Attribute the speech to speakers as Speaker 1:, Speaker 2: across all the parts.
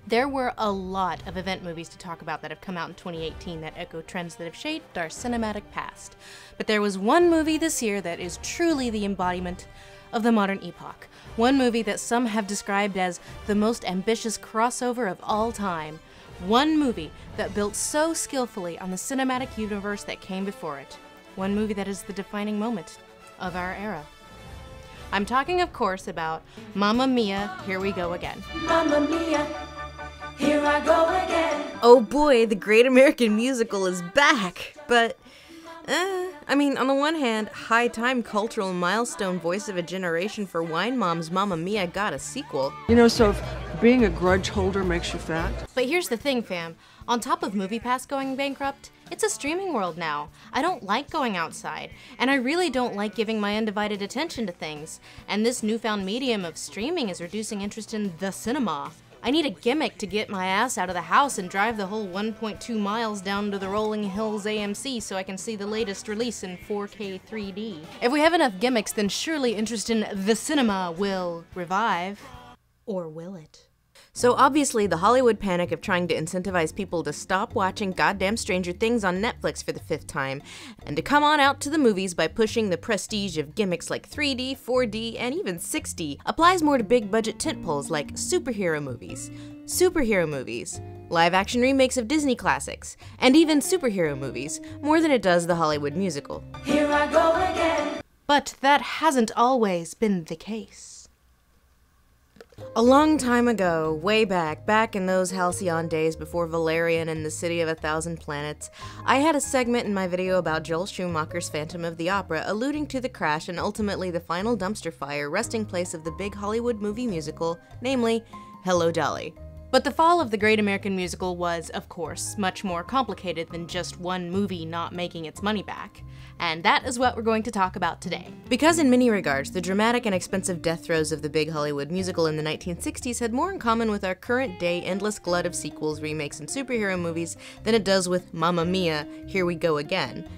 Speaker 1: There were a lot of event movies to talk about that have come out in 2018 that echo trends that have shaped our cinematic past. But there was one movie this year that is truly the embodiment of the modern epoch. One movie that some have described as the most ambitious crossover of all time. One movie that built so skillfully on the cinematic universe that came before it. One movie that is the defining moment of our era. I'm talking, of course, about Mamma Mia, Here We Go Again.
Speaker 2: Mamma Mia, here I go again.
Speaker 3: Oh boy, the Great American Musical is back! But, I mean, on the one hand, high-time cultural milestone voice of a generation for wine moms, Mamma Mia got a sequel.
Speaker 4: You know, so if being a grudge holder makes you fat.
Speaker 1: But here's the thing, fam. On top of MoviePass going bankrupt, it's a streaming world now. I don't like going outside, and I really don't like giving my undivided attention to things. And this newfound medium of streaming is reducing interest in the cinema. I need a gimmick to get my ass out of the house and drive the whole 1.2 miles down to the Rolling Hills AMC so I can see the latest release in 4K 3D. If we have enough gimmicks, then surely interest in the cinema will revive. Or will it?
Speaker 3: So obviously, the Hollywood panic of trying to incentivize people to stop watching goddamn Stranger Things on Netflix for the 5th time, and to come on out to the movies by pushing the prestige of gimmicks like 3D, 4D, and even 6D, applies more to big-budget tentpoles like superhero movies, live-action remakes of Disney classics, and even superhero movies, more than it does the Hollywood musical.
Speaker 2: Here I go again.
Speaker 1: But that hasn't always been the case.
Speaker 3: A long time ago, way back in those halcyon days before Valerian and the City of a Thousand Planets, I had a segment in my video about Joel Schumacher's Phantom of the Opera alluding to the crash and ultimately the final dumpster fire resting place of the big Hollywood movie musical, namely, Hello, Dolly.
Speaker 1: But the fall of the Great American Musical was, of course, much more complicated than just one movie not making its money back. And that is what we're going to talk about today.
Speaker 3: Because in many regards, the dramatic and expensive death throes of the big Hollywood musical in the 1960s had more in common with our current day endless glut of sequels, remakes, and superhero movies than it does with Mamma Mia, Here We Go Again.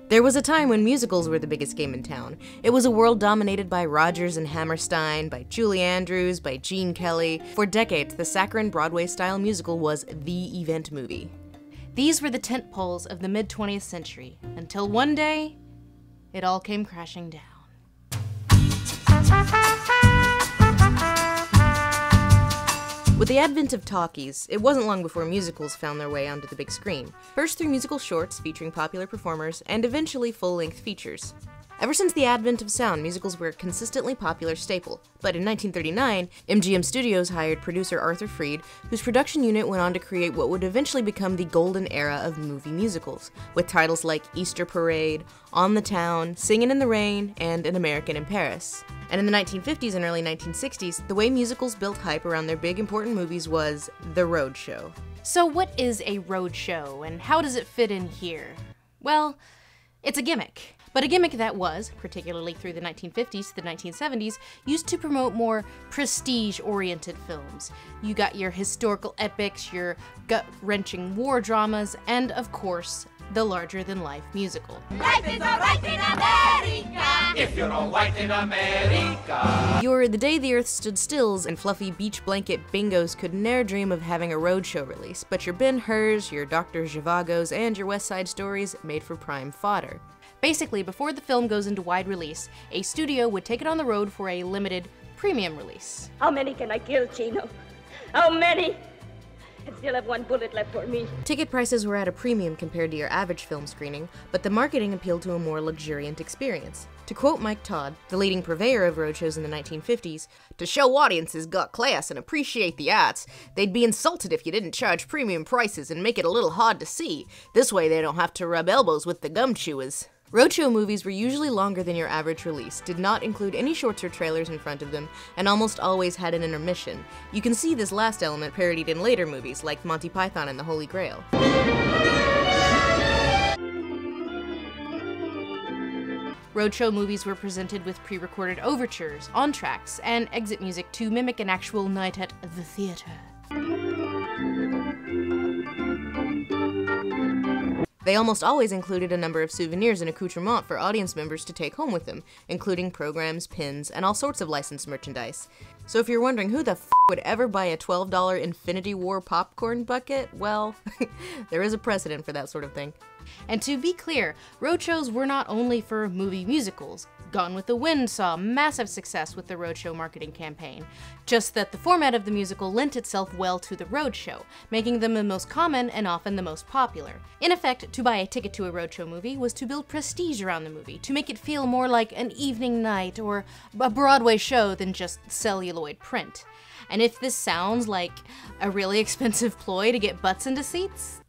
Speaker 3: There was a time when musicals were the biggest game in town. It was a world dominated by Rodgers and Hammerstein, by Julie Andrews, by Gene Kelly. For decades, the saccharine Broadway-style musical was the event movie.
Speaker 1: These were the tentpoles of the mid-20th century, until one day, it all came crashing down.
Speaker 3: With the advent of talkies, it wasn't long before musicals found their way onto the big screen. First through musical shorts featuring popular performers, and eventually full-length features. Ever since the advent of sound, musicals were a consistently popular staple. But in 1939, MGM Studios hired producer Arthur Freed, whose production unit went on to create what would eventually become the golden era of movie musicals, with titles like Easter Parade, On the Town, Singin' in the Rain, and An American in Paris. And in the 1950s and early 1960s, the way musicals built hype around their big important movies was the Roadshow.
Speaker 1: So what is a roadshow, and how does it fit in here? Well, it's a gimmick. But a gimmick that was, particularly through the 1950s to the 1970s, used to promote more prestige-oriented films. You got your historical epics, your gut-wrenching war dramas, and of course, the larger-than-life musical.
Speaker 2: Life is alright in America. If you're all white in America.
Speaker 3: Your The Day the Earth Stood Stills and fluffy beach blanket bingos could ne'er dream of having a roadshow release, but your Ben-Hurs, your Dr. Zhivagos, and your West Side Stories made for prime fodder.
Speaker 1: Basically, before the film goes into wide release, a studio would take it on the road for a limited premium release.
Speaker 5: How many can I kill, Chino? How many? I still have one bullet left for me.
Speaker 3: Ticket prices were at a premium compared to your average film screening, but the marketing appealed to a more luxuriant experience. To quote Mike Todd, the leading purveyor of roadshows in the 1950s, "To show audiences got class and appreciate the arts, they'd be insulted if you didn't charge premium prices and make it a little hard to see. This way they don't have to rub elbows with the gum chewers." Roadshow movies were usually longer than your average release, did not include any shorts or trailers in front of them, and almost always had an intermission. You can see this last element parodied in later movies like Monty Python and the Holy Grail.
Speaker 1: Roadshow movies were presented with pre-recorded overtures, entr'actes, and exit music to mimic an actual night at the theater.
Speaker 3: They almost always included a number of souvenirs and accoutrements for audience members to take home with them, including programs, pins, and all sorts of licensed merchandise. So if you're wondering who the f would ever buy a $12 Infinity War popcorn bucket, well, there is a precedent for that sort of thing.
Speaker 1: And to be clear, roadshows were not only for movie musicals. Gone with the Wind saw massive success with the roadshow marketing campaign, just that the format of the musical lent itself well to the roadshow, making them the most common and often the most popular. In effect, to buy a ticket to a roadshow movie was to build prestige around the movie, to make it feel more like an evening night or a Broadway show than just celluloid print. And if this sounds like a really expensive ploy to get butts into seats,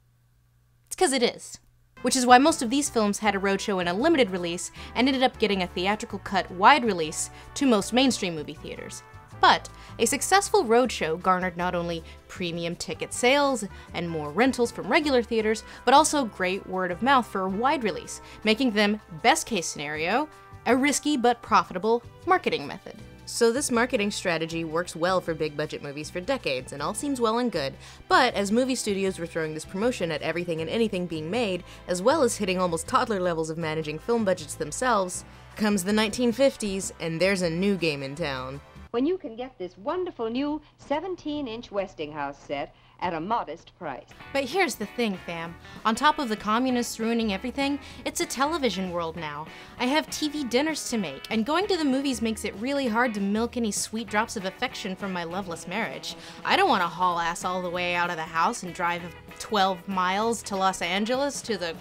Speaker 1: it's because it is. Which is why most of these films had a roadshow in a limited release and ended up getting a theatrical cut wide release to most mainstream movie theaters. But a successful roadshow garnered not only premium ticket sales and more rentals from regular theaters, but also great word of mouth for a wide release, making them, best case scenario, a risky but profitable marketing method.
Speaker 3: So this marketing strategy works well for big budget movies for decades, and all seems well and good, but as movie studios were throwing this promotion at everything and anything being made, as well as hitting almost toddler levels of managing film budgets themselves, comes the 1950s, and there's a new game in town.
Speaker 6: When you can get this wonderful new 17-inch Westinghouse set at a modest price.
Speaker 1: But here's the thing, fam. On top of the communists ruining everything, it's a television world now. I have TV dinners to make, and going to the movies makes it really hard to milk any sweet drops of affection from my loveless marriage. I don't want to haul ass all the way out of the house and drive 12 miles to Los Angeles to the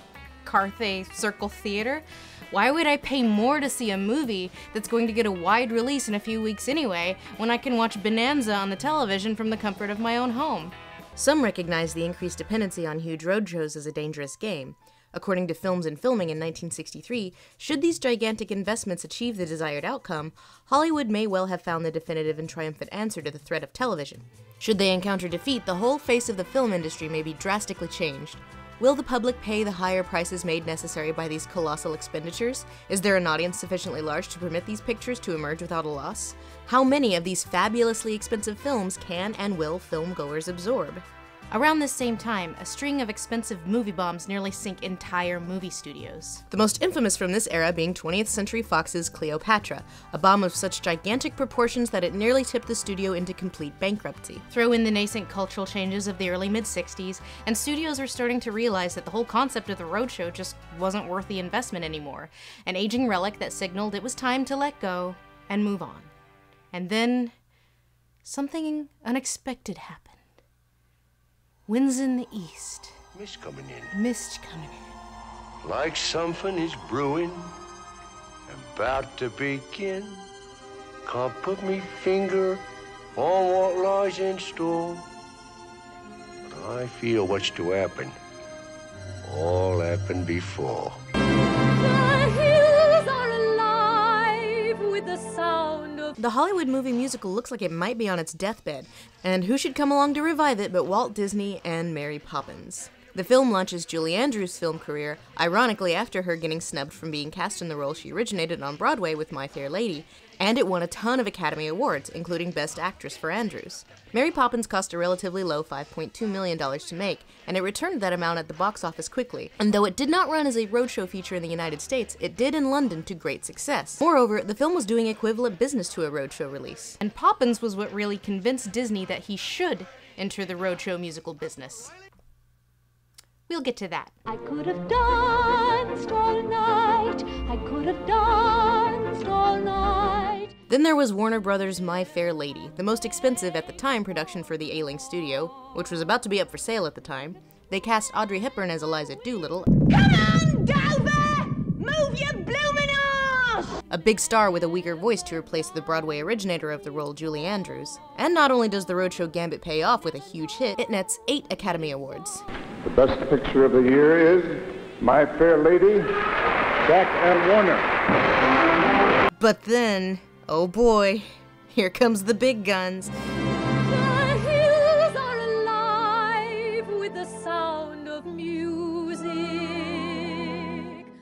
Speaker 1: Carthay Circle Theater. Why would I pay more to see a movie that's going to get a wide release in a few weeks anyway, when I can watch Bonanza on the television from the comfort of my own home?
Speaker 3: Some recognize the increased dependency on huge roadshows as a dangerous game. According to Films and Filming in 1963, should these gigantic investments achieve the desired outcome, Hollywood may well have found the definitive and triumphant answer to the threat of television. Should they encounter defeat, the whole face of the film industry may be drastically changed. Will the public pay the higher prices made necessary by these colossal expenditures? Is there an audience sufficiently large to permit these pictures to emerge without a loss? How many of these fabulously expensive films can and will filmgoers absorb?
Speaker 1: Around this same time, a string of expensive movie bombs nearly sink entire movie studios.
Speaker 3: The most infamous from this era being 20th Century Fox's Cleopatra, a bomb of such gigantic proportions that it nearly tipped the studio into complete bankruptcy.
Speaker 1: Throw in the nascent cultural changes of the early mid-60s, and studios were starting to realize that the whole concept of the roadshow just wasn't worth the investment anymore, an aging relic that signaled it was time to let go and move on. And then, something unexpected happened. Winds in the east.
Speaker 7: Mist coming in.
Speaker 1: Mist coming in.
Speaker 7: Like something is brewing, about to begin. Can't put me finger on what lies in store. But I feel what's to happen. All happened before.
Speaker 2: The hills are alive with the sound of...
Speaker 3: The Hollywood movie musical looks like it might be on its deathbed, and who should come along to revive it but Walt Disney and Mary Poppins. The film launches Julie Andrews' film career, ironically after her getting snubbed from being cast in the role she originated on Broadway with My Fair Lady, and it won a ton of Academy Awards, including Best Actress for Andrews. Mary Poppins cost a relatively low $5.2 million to make, and it returned that amount at the box office quickly, and though it did not run as a roadshow feature in the United States, it did in London to great success. Moreover, the film was doing equivalent business to a roadshow release.
Speaker 1: And Poppins was what really convinced Disney that he should enter the roadshow musical business. We'll get to that.
Speaker 2: I could have danced all night. I could have danced all night.
Speaker 3: Then there was Warner Brothers' My Fair Lady, the most expensive at the time production for the Ailing studio, which was about to be up for sale at the time. They cast Audrey Hepburn as Eliza Doolittle.
Speaker 2: Come on, Dover! Move your blooming arse!
Speaker 3: A big star with a weaker voice to replace the Broadway originator of the role, Julie Andrews. And not only does the roadshow gambit pay off with a huge hit, it nets 8 Academy Awards.
Speaker 8: The best picture of the year is My Fair Lady, Jack L. Warner.
Speaker 3: But then, oh boy, here comes the big guns.
Speaker 2: The hills are alive with the sound of music.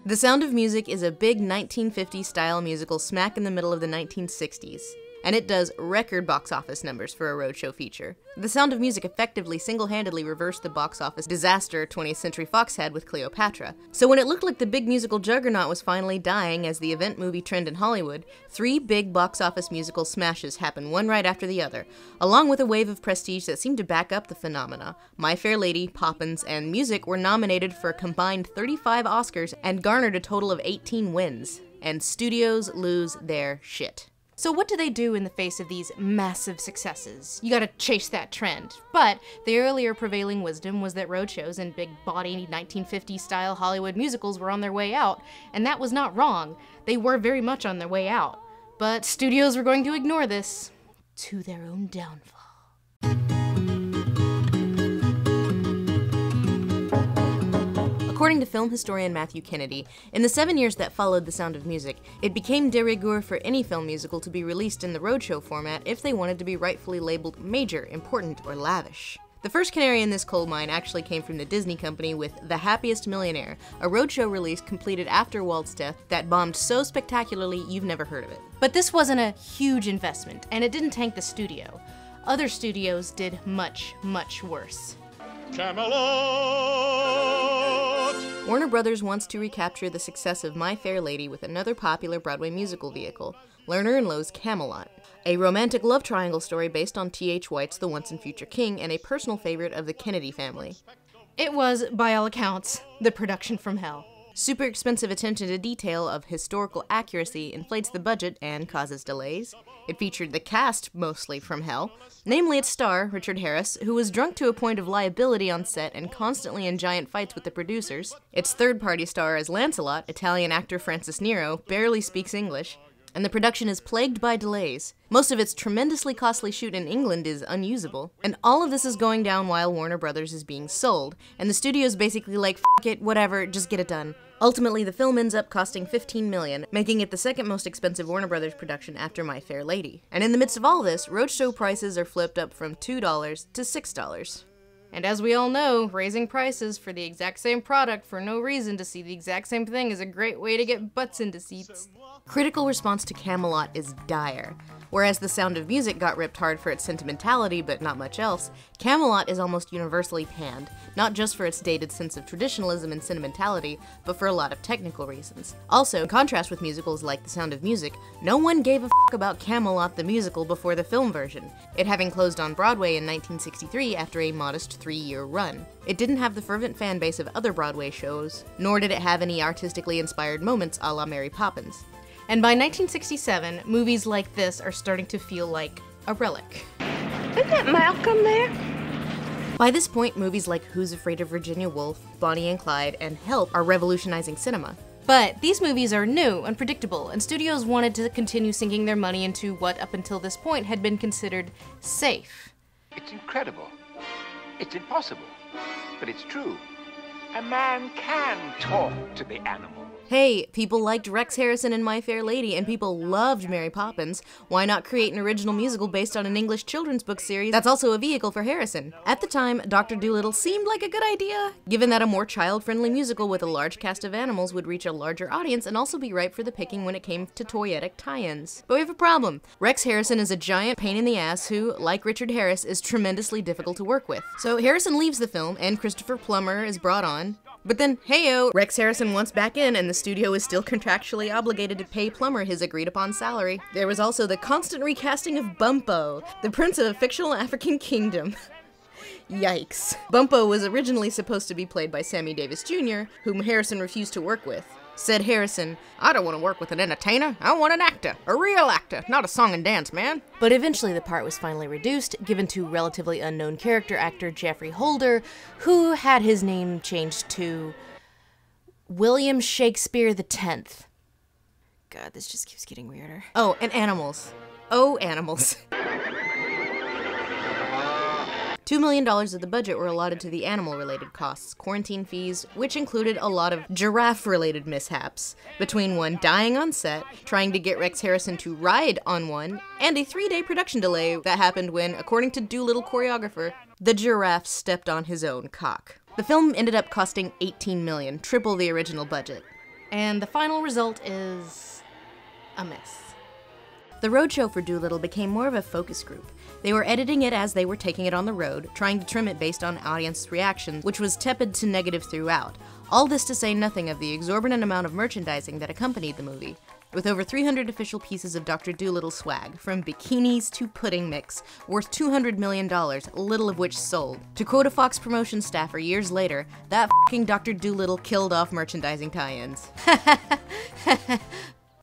Speaker 3: The Sound of Music is a big 1950s style musical smack in the middle of the 1960s. and it does record box office numbers for a Roadshow feature. The Sound of Music effectively single-handedly reversed the box office disaster 20th Century Fox had with Cleopatra. So when it looked like the big musical juggernaut was finally dying as the event movie trend in Hollywood, 3 big box office musical smashes happened one right after the other, along with a wave of prestige that seemed to back up the phenomena. My Fair Lady, Poppins, and Music were nominated for a combined 35 Oscars and garnered a total of 18 wins. And studios lose their shit.
Speaker 1: So what do they do in the face of these massive successes? You gotta chase that trend. But the earlier prevailing wisdom was that roadshows and big body 1950s style Hollywood musicals were on their way out, and that was not wrong. They were very much on their way out. But studios were going to ignore this, to their own downfall.
Speaker 3: According to film historian Matthew Kennedy, in the 7 years that followed The Sound of Music, it became de rigueur for any film musical to be released in the roadshow format if they wanted to be rightfully labeled major, important, or lavish. The first canary in this coal mine actually came from the Disney company with The Happiest Millionaire, a roadshow release completed after Walt's death that bombed so spectacularly you've never heard of it.
Speaker 1: But this wasn't a huge investment, and it didn't tank the studio. Other studios did much, much worse.
Speaker 9: Camelot!
Speaker 3: Warner Brothers wants to recapture the success of My Fair Lady with another popular Broadway musical vehicle, Lerner & Loewe's Camelot, a romantic love triangle story based on T.H. White's The Once and Future King and a personal favorite of the Kennedy family.
Speaker 1: It was, by all accounts, the production from hell.
Speaker 3: Super expensive attention to detail of historical accuracy inflates the budget and causes delays. It featured the cast, mostly from hell, namely its star, Richard Harris, who was drunk to a point of liability on set and constantly in giant fights with the producers. Its third-party star as Lancelot, Italian actor Francis Nero, barely speaks English, and the production is plagued by delays. Most of its tremendously costly shoot in England is unusable. And all of this is going down while Warner Brothers is being sold, and the studio's basically like, f*** it, whatever, just get it done. Ultimately, the film ends up costing $15 million, making it the second most expensive Warner Brothers production after My Fair Lady. And in the midst of all this, roadshow prices are flipped up from $2 to $6.
Speaker 1: And as we all know, raising prices for the exact same product for no reason to see the exact same thing is a great way to get butts into seats.
Speaker 3: Critical response to Camelot is dire. Whereas The Sound of Music got ripped hard for its sentimentality but not much else, Camelot is almost universally panned, not just for its dated sense of traditionalism and sentimentality, but for a lot of technical reasons. Also, in contrast with musicals like The Sound of Music, no one gave a f*** about Camelot the musical before the film version, it having closed on Broadway in 1963 after a modest 3-year run. It didn't have the fervent fan base of other Broadway shows, nor did it have any artistically inspired moments a la Mary Poppins.
Speaker 1: And by 1967, movies like this are starting to feel like a relic.
Speaker 5: Isn't that Malcolm there?
Speaker 3: By this point, movies like Who's Afraid of Virginia Woolf, Bonnie and Clyde, and Help are revolutionizing cinema.
Speaker 1: But these movies are new and predictable, and studios wanted to continue sinking their money into what up until this point had been considered safe.
Speaker 10: It's incredible. It's impossible. But it's true. A man can talk to the animal.
Speaker 3: Hey, people liked Rex Harrison in My Fair Lady, and people loved Mary Poppins. Why not create an original musical based on an English children's book series that's also a vehicle for Harrison? At the time, Dr. Dolittle seemed like a good idea, given that a more child-friendly musical with a large cast of animals would reach a larger audience and also be ripe for the picking when it came to toyetic tie-ins. But we have a problem. Rex Harrison is a giant pain in the ass who, like Richard Harris, is tremendously difficult to work with. So Harrison leaves the film, and Christopher Plummer is brought on. But then, heyo, Rex Harrison wants back in, and the studio is still contractually obligated to pay Plummer his agreed-upon salary. There was also the constant recasting of Bumpo, the prince of a fictional African kingdom. Yikes. Bumpo was originally supposed to be played by Sammy Davis Jr., whom Harrison refused to work with. Said Harrison, "I don't want to work with an entertainer, I want an actor, a real actor, not a song and dance man."
Speaker 1: But eventually the part was finally reduced, given to relatively unknown character actor Geoffrey Holder, who had his name changed to William Shakespeare X. God, this just keeps getting weirder.
Speaker 3: Oh, and animals. Oh, animals. $2 million of the budget were allotted to the animal-related costs, quarantine fees, which included a lot of giraffe-related mishaps, between one dying on set, trying to get Rex Harrison to ride on one, and a 3-day production delay that happened when, according to Doolittle choreographer, the giraffe stepped on his own cock. The film ended up costing $18 million, triple the original budget.
Speaker 1: And the final result is a mess.
Speaker 3: The Roadshow for Doolittle became more of a focus group. They were editing it as they were taking it on the road, trying to trim it based on audience reaction, which was tepid to negative throughout. All this to say nothing of the exorbitant amount of merchandising that accompanied the movie. With over 300 official pieces of Dr. Dolittle swag, from bikinis to pudding mix, worth $200 million, little of which sold. To quote a Fox promotion staffer years later, that f***ing Dr. Dolittle killed off merchandising tie-ins.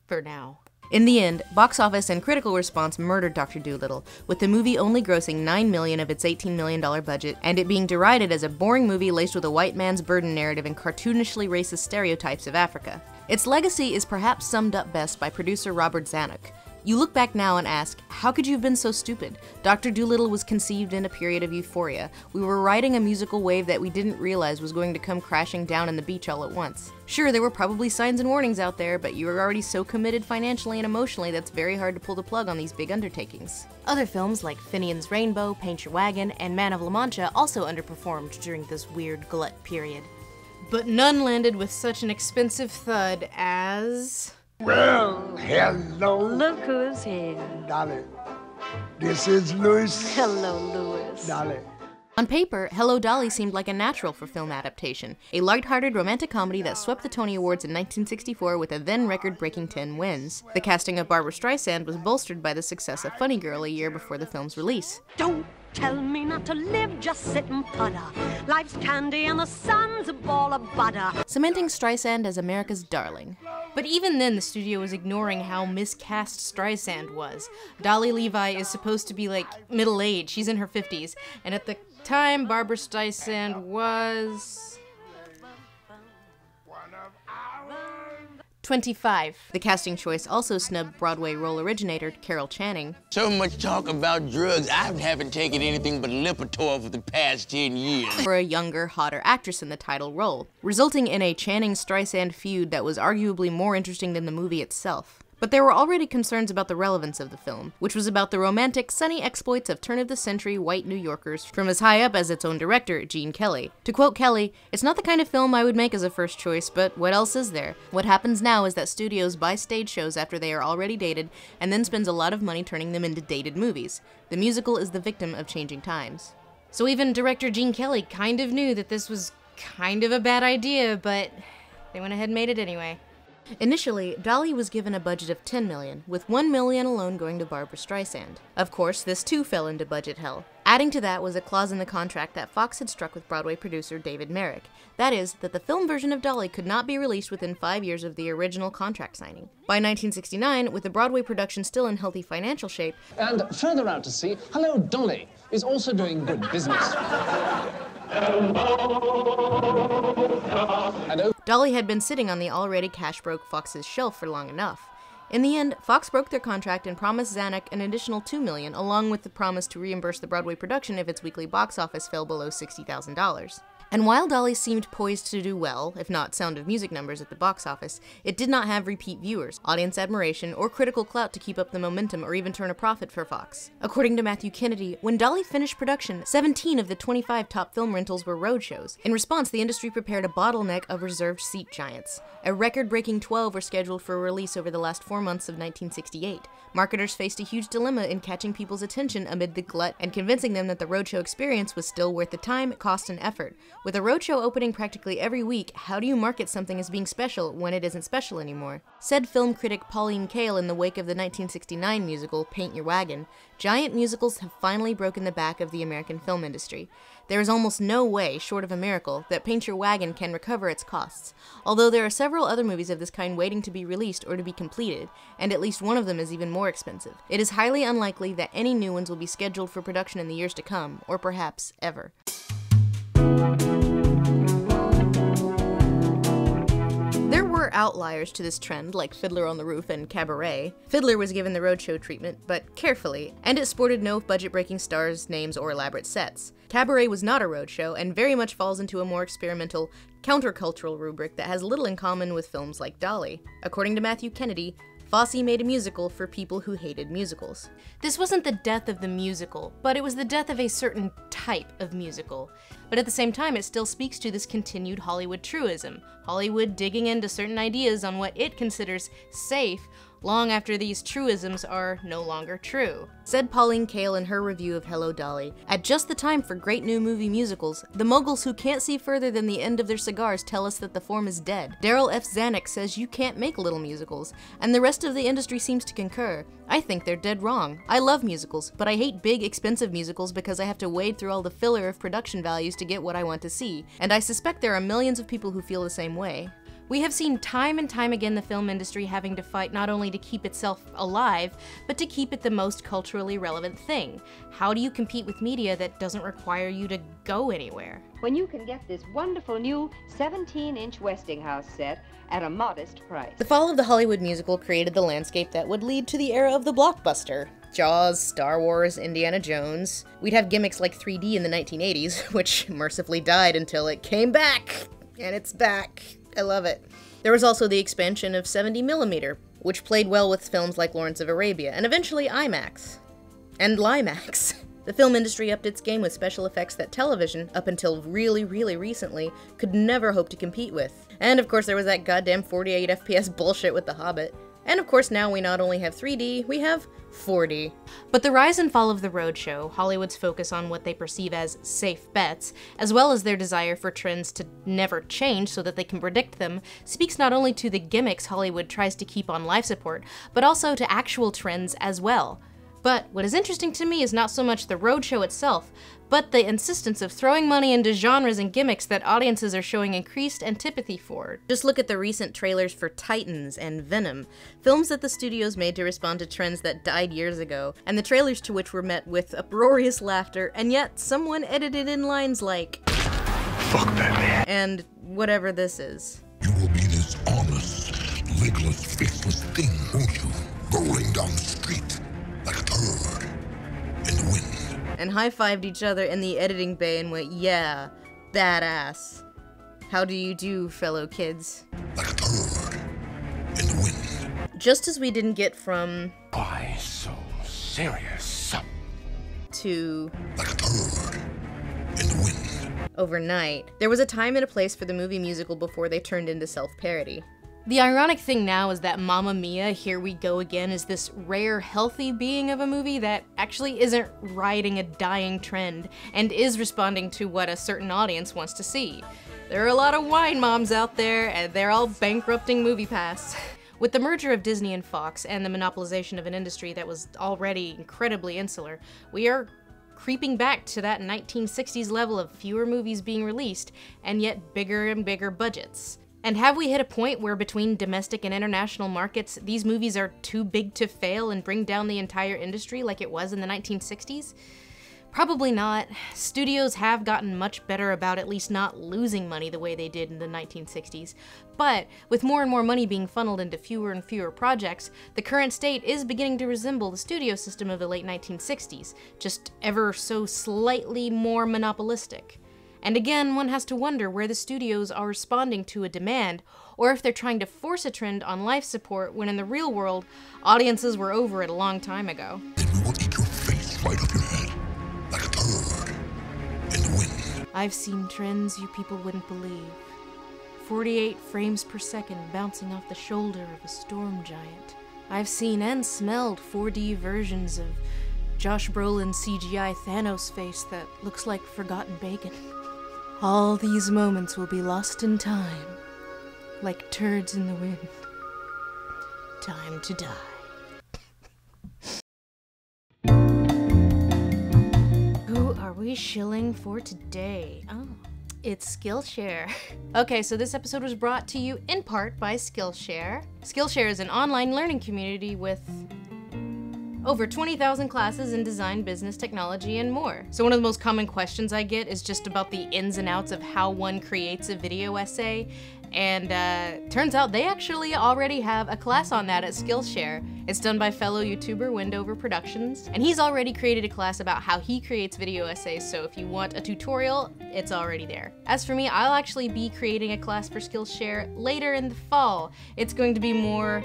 Speaker 1: For now.
Speaker 3: In the end, box office and critical response murdered Dr. Dolittle, with the movie only grossing $9 million of its $18 million budget, and it being derided as a boring movie laced with a white man's burden narrative and cartoonishly racist stereotypes of Africa. Its legacy is perhaps summed up best by producer Robert Zanuck. You look back now and ask, how could you have been so stupid? Dr. Dolittle was conceived in a period of euphoria. We were riding a musical wave that we didn't realize was going to come crashing down on the beach all at once. Sure, there were probably signs and warnings out there, but you were already so committed financially and emotionally that's very hard to pull the plug on these big undertakings.
Speaker 1: Other films like Finian's Rainbow, Paint Your Wagon, and Man of La Mancha also underperformed during this weird glut period. But none landed with such an expensive thud as...
Speaker 9: Well, hello.
Speaker 2: Look who's here.
Speaker 9: Dolly. This is Louis.
Speaker 2: Hello, Louis.
Speaker 9: Dolly.
Speaker 3: On paper, Hello, Dolly seemed like a natural for film adaptation, a light-hearted romantic comedy that swept the Tony Awards in 1964 with a then record-breaking 10 wins. The casting of Barbra Streisand was bolstered by the success of Funny Girl a year before the film's release.
Speaker 2: Don't tell me not to live, just sit and putter. Life's candy and the sun's a ball of butter.
Speaker 3: Cementing Streisand as America's darling.
Speaker 1: But even then, the studio was ignoring how miscast Streisand was. Dolly Levi is supposed to be like middle-aged, she's in her 50s, and at the time, Barbra Streisand was... 25.
Speaker 3: The casting choice also snubbed Broadway role originator Carol Channing.
Speaker 11: So much talk about drugs, I haven't taken anything but Lipitor for the past 10 years.
Speaker 3: For a younger, hotter actress in the title role, resulting in a Channing-Streisand feud that was arguably more interesting than the movie itself. But there were already concerns about the relevance of the film, which was about the romantic, sunny exploits of turn-of-the-century white New Yorkers from as high up as its own director, Gene Kelly. To quote Kelly, "It's not the kind of film I would make as a first choice, but what else is there? What happens now is that studios buy stage shows after they are already dated, and then spends a lot of money turning them into dated movies. The musical is the victim of changing times."
Speaker 1: So even director Gene Kelly kind of knew that this was kind of a bad idea, but they went ahead and made it anyway.
Speaker 3: Initially, Dolly was given a budget of $10 million, with $1 million alone going to Barbra Streisand. Of course, this too fell into budget hell. Adding to that was a clause in the contract that Fox had struck with Broadway producer David Merrick. That is, that the film version of Dolly could not be released within 5 years of the original contract signing. By 1969, with the Broadway production still in healthy financial shape,
Speaker 12: and further out to sea, Hello, Dolly is also doing good business.
Speaker 3: Dolly had been sitting on the already cash-broke Fox's shelf for long enough. In the end, Fox broke their contract and promised Zanuck an additional $2 million, along with the promise to reimburse the Broadway production if its weekly box office fell below $60,000. And while Dolly seemed poised to do well, if not Sound of Music numbers at the box office, it did not have repeat viewers, audience admiration, or critical clout to keep up the momentum or even turn a profit for Fox. According to Matthew Kennedy, when Dolly finished production, 17 of the 25 top film rentals were roadshows. In response, the industry prepared a bottleneck of reserved seat giants. A record-breaking 12 were scheduled for release over the last 4 months of 1968. Marketers faced a huge dilemma in catching people's attention amid the glut and convincing them that the roadshow experience was still worth the time, cost, and effort. With a roadshow opening practically every week, how do you market something as being special when it isn't special anymore? Said film critic Pauline Kael in the wake of the 1969 musical Paint Your Wagon, giant musicals have finally broken the back of the American film industry. There is almost no way, short of a miracle, that Paint Your Wagon can recover its costs, although there are several other movies of this kind waiting to be released or to be completed, and at least one of them is even more expensive. It is highly unlikely that any new ones will be scheduled for production in the years to come, or perhaps ever. There were outliers to this trend, like Fiddler on the Roof and Cabaret. Fiddler was given the roadshow treatment, but carefully, and it sported no budget-breaking stars, names, or elaborate sets. Cabaret was not a roadshow, and very much falls into a more experimental, countercultural rubric that has little in common with films like Dolly. According to Matthew Kennedy, Fosse made a musical for people who hated musicals.
Speaker 1: This wasn't the death of the musical, but it was the death of a certain type of musical. But at the same time, it still speaks to this continued Hollywood truism. Hollywood digging into certain ideas on what it considers safe, long after these truisms are no longer true.
Speaker 3: Said Pauline Kael in her review of Hello, Dolly, "At just the time for great new movie musicals, the moguls who can't see further than the end of their cigars tell us that the form is dead. Daryl F. Zanuck says you can't make little musicals, and the rest of the industry seems to concur. I think they're dead wrong. I love musicals, but I hate big, expensive musicals because I have to wade through all the filler of production values to get what I want to see, and I suspect there are millions of people who feel the same way."
Speaker 1: We have seen time and time again the film industry having to fight not only to keep itself alive, but to keep it the most culturally relevant thing. How do you compete with media that doesn't require you to go anywhere?
Speaker 6: When you can get this wonderful new 17-inch Westinghouse set at a modest price.
Speaker 3: The fall of the Hollywood musical created the landscape that would lead to the era of the blockbuster. Jaws, Star Wars, Indiana Jones. We'd have gimmicks like 3D in the 1980s, which mercifully died until it came back. And it's back. I love it. There was also the expansion of 70mm, which played well with films like Lawrence of Arabia, and eventually IMAX. And Limax. The film industry upped its game with special effects that television, up until really recently, could never hope to compete with. And of course there was that goddamn 48 FPS bullshit with The Hobbit. And of course now we not only have 3D, we have 4D.
Speaker 1: But the rise and fall of the Roadshow, Hollywood's focus on what they perceive as safe bets, as well as their desire for trends to never change so that they can predict them, speaks not only to the gimmicks Hollywood tries to keep on life support, but also to actual trends as well. But what is interesting to me is not so much the Roadshow itself, but the insistence of throwing money into genres and gimmicks that audiences are showing increased antipathy for.
Speaker 3: Just look at the recent trailers for Titans and Venom, films that the studios made to respond to trends that died years ago, and the trailers to which were met with uproarious laughter, and yet someone edited in lines like,
Speaker 9: "Fuck Batman,"
Speaker 3: and whatever this is.
Speaker 9: "You will be this honest, legless, faceless thing, won't you? Rolling down the street like a turd in the wind."
Speaker 3: And high-fived each other in the editing bay and went, "Yeah, badass. How do you do, fellow kids?"
Speaker 9: Like a turd in the wind.
Speaker 3: Just as we didn't get from
Speaker 9: "Why so serious?"
Speaker 3: to
Speaker 9: like a turd in the wind
Speaker 3: overnight, there was a time and a place for the movie musical before they turned into self-parody.
Speaker 1: The ironic thing now is that Mamma Mia, Here We Go Again is this rare, healthy being of a movie that actually isn't riding a dying trend and is responding to what a certain audience wants to see. There are a lot of wine moms out there, and they're all bankrupting MoviePass. With the merger of Disney and Fox and the monopolization of an industry that was already incredibly insular, we are creeping back to that 1960s level of fewer movies being released, and yet bigger and bigger budgets. And have we hit a point where between domestic and international markets, these movies are too big to fail and bring down the entire industry like it was in the 1960s? Probably not. Studios have gotten much better about at least not losing money the way they did in the 1960s. But with more and more money being funneled into fewer and fewer projects, the current state is beginning to resemble the studio system of the late 1960s, just ever so slightly more monopolistic. And again, one has to wonder where the studios are responding to a demand, or if they're trying to force a trend on life support when in the real world, audiences were over it a long time ago.
Speaker 9: "Then we will eat your face right up your head like a turd in the wind."
Speaker 1: I've seen trends you people wouldn't believe. 48 frames per second bouncing off the shoulder of a storm giant. I've seen and smelled 4D versions of Josh Brolin's CGI Thanos face that looks like forgotten bacon. All these moments will be lost in time, like turds in the wind. Time to die. Who are we shilling for today? Oh, it's Skillshare. Okay, so this episode was brought to you in part by Skillshare. Skillshare is an online learning community with over 20,000 classes in design, business, technology, and more. So one of the most common questions I get is just about the ins and outs of how one creates a video essay, and turns out they actually already have a class on that at Skillshare. It's done by fellow YouTuber Wendover Productions, and he's already created a class about how he creates video essays, so if you want a tutorial, it's already there. As for me, I'll actually be creating a class for Skillshare later in the fall. It's going to be more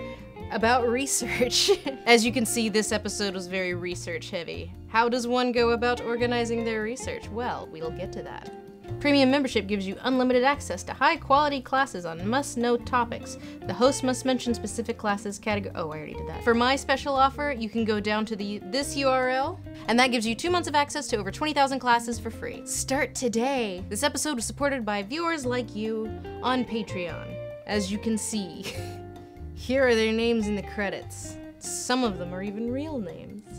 Speaker 1: about research. As you can see, this episode was very research heavy. How does one go about organizing their research? Well, we'll get to that. Premium membership gives you unlimited access to high-quality classes on must-know topics. The host must mention specific classes category. Oh, I already did that. For my special offer, you can go down to this URL, and that gives you 2 months of access to over 20,000 classes for free. Start today! This episode was supported by viewers like you on Patreon. As you can see, here are their names in the credits. Some of them are even real names.